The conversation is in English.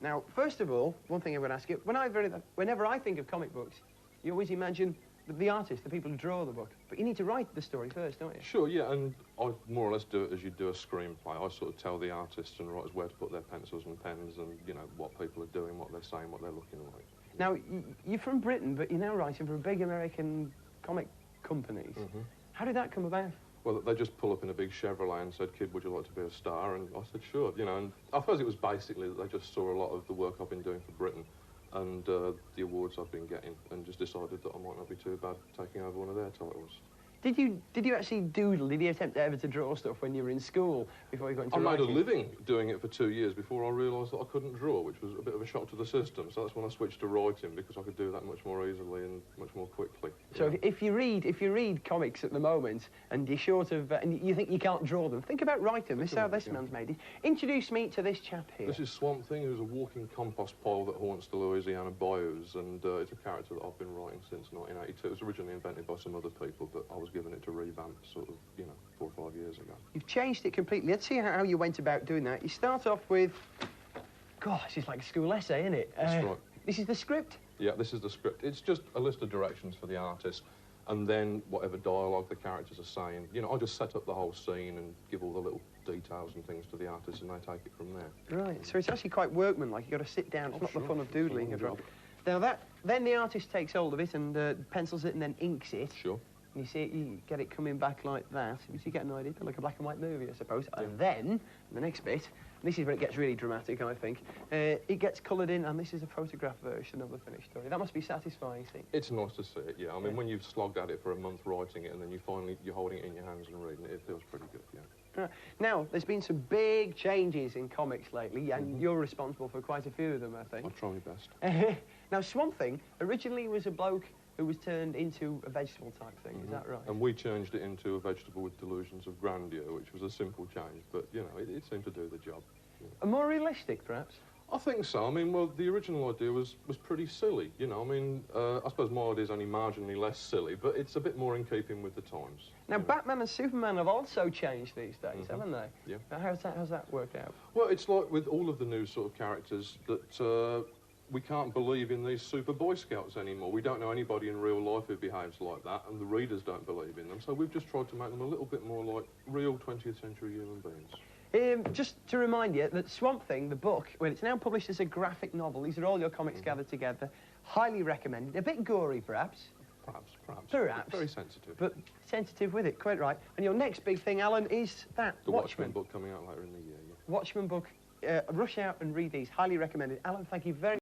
Now, first of all, one thing I'm going to ask you, whenever I think of comic books, you always imagine the artist, the people who draw the book. But you need to write the story first, don't you? Sure, yeah, and I more or less do it as you do a screenplay. I sort of tell the artists and writers where to put their pencils and pens and, you know, what people are doing, what they're saying, what they're looking like. Now, you're from Britain, but you're now writing for big American comic companies. How did that come about? Well, they just pull up in a big Chevrolet and said, "Kid, would you like to be a star?" And I said, "Sure," you know, and I suppose it was basically that they just saw a lot of the work I've been doing for Britain and the awards I've been getting and just decided that I might not be too bad taking over one of their titles. Did you actually doodle? Did you attempt ever to draw stuff when you were in school before you got into writing? I made a living doing it for 2 years before I realised that I couldn't draw, which was a bit of a shock to the system. So that's when I switched to writing because I could do that much more easily and much more quickly. So if you read comics at the moment and you're short of and you think you can't draw them, think about writing. This is how this man's made it. Introduce me to this chap here. This is Swamp Thing, who's a walking compost pile that haunts the Louisiana bayous, and it's a character that I've been writing since 1982. It was originally invented by some other people, but I was given it to revamp sort of, you know, 4 or 5 years ago. You've changed it completely. Let's see how you went about doing that. You start off with, gosh, it's like a school essay, isn't it? That's right. This is the script? Yeah, this is the script. It's just a list of directions for the artist, and then whatever dialogue the characters are saying. You know, I just set up the whole scene and give all the little details and things to the artist, and they take it from there. Right, so it's actually quite workmanlike. You've got to sit down. It's not the fun of doodling. Now, then the artist takes hold of it and pencils it and then inks it. Sure. And you see it, you get it coming back like that. So you get an idea, like a black and white movie, I suppose. And then, the next bit, and this is where it gets really dramatic, I think, it gets coloured in, and this is a photograph version of the finished story. That must be satisfying, see? It's nice to see it, yeah. I mean, when you've slogged at it for a month writing it, and then you're holding it in your hands and reading it, it feels pretty good, yeah. Now, there's been some big changes in comics lately, and you're responsible for quite a few of them, I think. I try my best. Now, Swamp Thing originally was a bloke who was turned into a vegetable type thing, is that right? And we changed it into a vegetable with delusions of grandeur, which was a simple change, but, you know, it seemed to do the job. Yeah. And more realistic, perhaps? I think so. I mean, well, the original idea was pretty silly, you know. I mean, I suppose my idea is only marginally less silly, but it's a bit more in keeping with the times. Now, Batman and Superman have also changed these days, haven't they? Yeah. Now, how's that worked out? Well, it's like with all of the new sort of characters that we can't believe in these super Boy Scouts anymore. We don't know anybody in real life who behaves like that, and the readers don't believe in them. So we've just tried to make them a little bit more like real 20th century human beings. Just to remind you that Swamp Thing, the book, well, it's now published as a graphic novel. These are all your comics gathered together. Highly recommended. A bit gory, perhaps. Perhaps. Very sensitive. But sensitive with it, quite right. And your next big thing, Alan, is that the Watchmen book coming out later in the year, yeah. Watchmen book. Rush out and read these. Highly recommended. Alan, thank you very much.